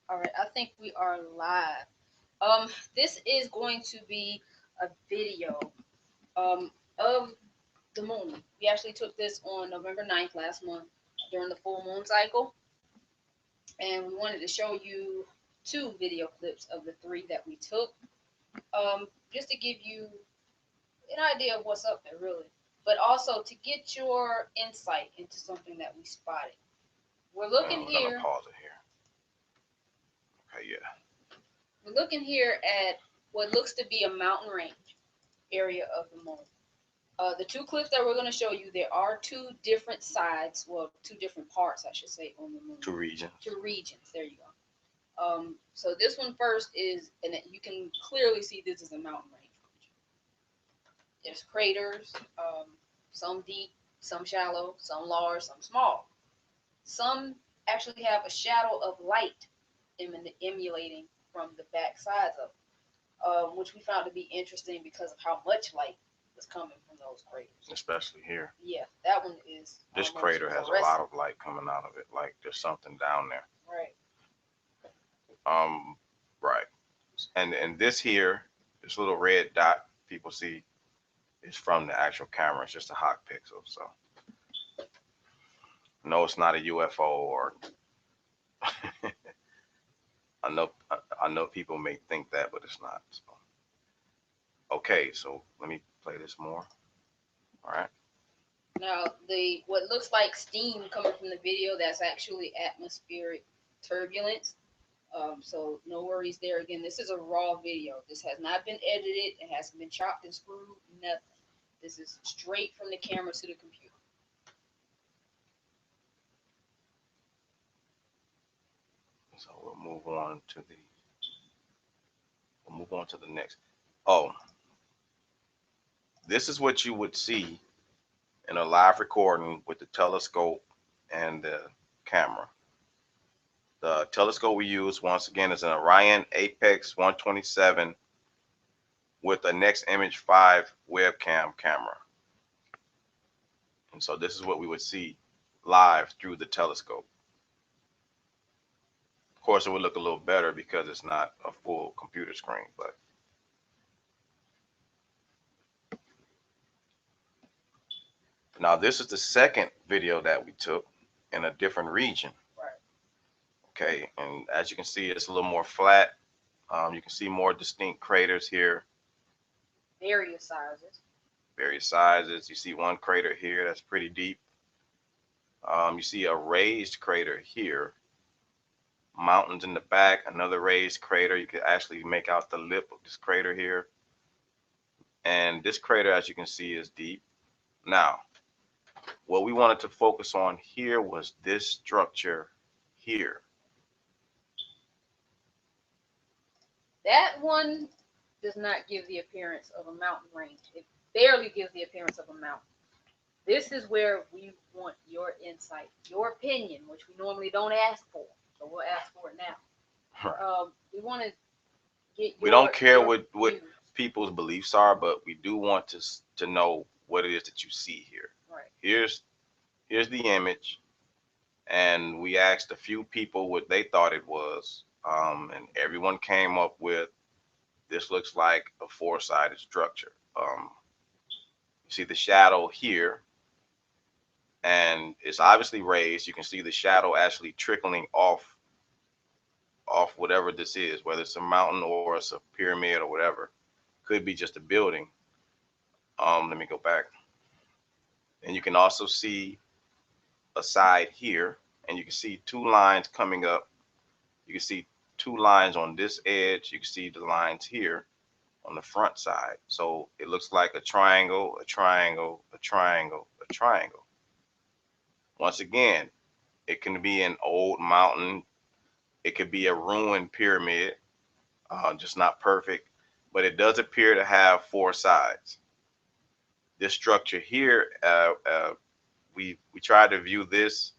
All right, I think we are live. This is going to be a video of the moon. We actually took this on November 9th last month during the full moon cycle, and we wanted to show you two video clips of the three that we took, just to give you an idea of what's up there, really, but also to get your insight into something that we spotted. We're looking We're gonna here. pause it here. Okay, yeah. We're looking here at what looks to be a mountain range area of the moon. The two clips that we're going to show you, there are two different sides, well, two different parts, I should say, on the moon. Two regions. Two regions. There you go. So this one first is, and you can clearly see this is a mountain range. There's craters, some deep, some shallow, some large, some small. Some actually have a shadow of light emulating from the back sides of it, which we found to be interesting because of how much light was coming from those craters. Especially here. Yeah, that one is This almost crater has a lot fluorescent. of light coming out of it. Like there's something down there. Right. Right. And this here, this little red dot people see is from the actual camera. It's just a hot pixel. So no, it's not a UFO or I know people may think that, but it's not. So okay, so let me play this more. All right. Now, the what looks like steam coming from the video, that's actually atmospheric turbulence. So no worries there. Again, this is a raw video. This has not been edited. It hasn't been chopped and screwed. Nothing. This is straight from the camera to the computer. So we'll move on to the next. Oh, this is what you would see in a live recording with the telescope and the camera. The telescope we use, once again, is an Orion Apex 127 with a NextImage 5 webcam camera. And so this is what we would see live through the telescope. Of course, it would look a little better because it's not a full computer screen, but now this is the second video that we took in a different region. Right. Okay, and as you can see, it's a little more flat. You can see more distinct craters here, Various sizes. various sizes. You see one crater here that's pretty deep. You see a raised crater here, mountains in the back, another raised crater. You can actually make out the lip of this crater here. And this crater, as you can see, is deep. Now, what we wanted to focus on here was this structure here. That one does not give the appearance of a mountain range. It barely gives the appearance of a mountain. This is where we want your insight, your opinion, which we normally don't ask for. So we'll ask for it now. We want to get We don't care your what views. people's beliefs are, but we do want to know what it is that you see here. Right. Here's the image, and we asked a few people what they thought it was, and everyone came up with this looks like a four-sided structure. You see the shadow here, and it's obviously raised. You can see the shadow actually trickling off whatever this is, whether it's a mountain or it's a pyramid or whatever. Could be just a building. Let me go back. And you can also see a side here, and you can see two lines coming up. You can see two lines on this edge. You can see the lines here on the front side. So it looks like a triangle, a triangle, a triangle, a triangle. Once again, it can be an old mountain. It could be a ruined pyramid, just not perfect, but it does appear to have four sides. This structure here, we tried to view this,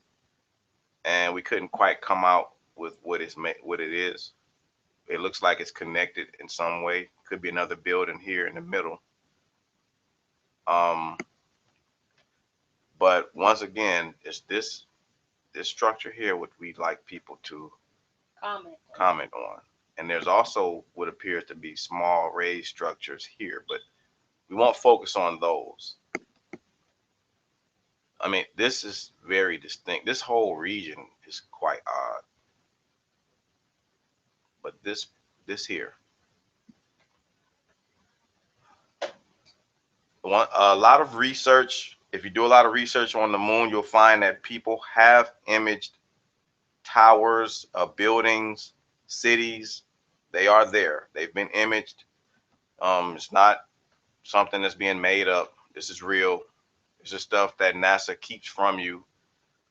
and we couldn't quite come out with what it is. It looks like it's connected in some way. Could be another building here in the middle. Um, but once again, it's this structure here what we'd like people to comment. on. And there's also what appears to be small raised structures here, but we won't focus on those. I mean, this is very distinct. This whole region is quite odd. But this here, a lot of research. If you do a lot of research on the moon, you'll find that people have imaged towers, buildings, cities. They are there. They've been imaged. It's not something that's being made up. This is real. This is stuff that NASA keeps from you.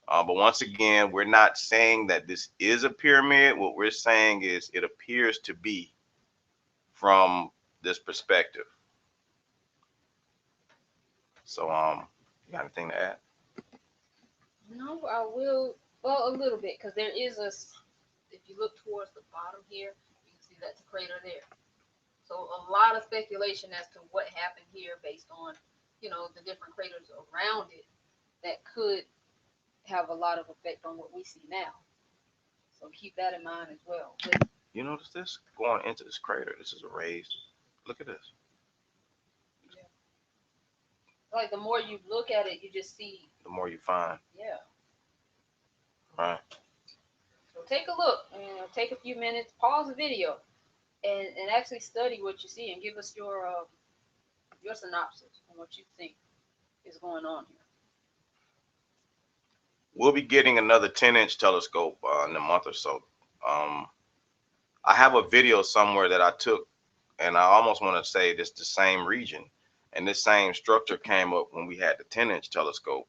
But once again, we're not saying that this is a pyramid. What we're saying is it appears to be from this perspective. So, you got anything to add? No, I will. Well, a little bit, because there is if you look towards the bottom here, you can see that's a crater there. So a lot of speculation as to what happened here based on, the different craters around it that could have a lot of effect on what we see now. So keep that in mind as well. You notice this going into this crater? This is a raised. Look at this. Yeah. Like the more you look at it, you just see. The more you find. Yeah. Right. So take a look. Take a few minutes, pause the video, and actually study what you see and give us your synopsis on what you think is going on here. We'll be getting another 10-inch telescope in a month or so. I have a video somewhere that I took, and I almost want to say this the same region, and this same structure came up when we had the 10-inch telescope.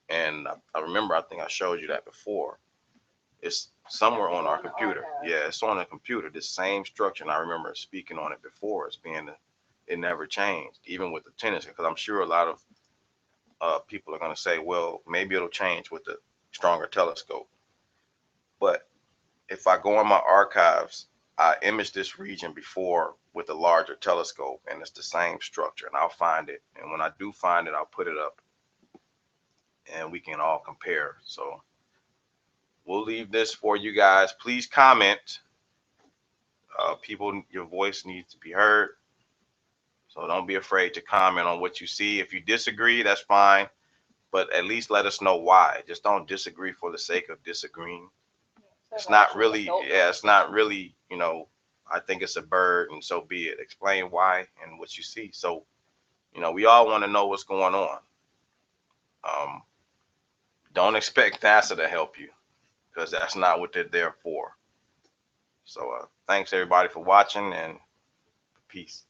And I remember, I think I showed you that before. It's somewhere on our computer. Yeah, it's on the computer. This same structure, and I remember speaking on it before. It never changed, even with the 10-inch, because I'm sure a lot of people are going to say, well, maybe it'll change with the stronger telescope. But if I go in my archives, I imaged this region before with a larger telescope, and it's the same structure, and I'll find it. And when I do find it, I'll put it up, and we can all compare. So we'll leave this for you guys. Please comment. People, your voice needs to be heard. So don't be afraid to comment on what you see. If you disagree, that's fine. But at least let us know why. Just don't disagree for the sake of disagreeing. It's not really, yeah, it's not really, I think it's a bird and so be it. Explain why and what you see. So, we all want to know what's going on. Don't expect NASA to help you because that's not what they're there for. So, thanks everybody for watching and peace.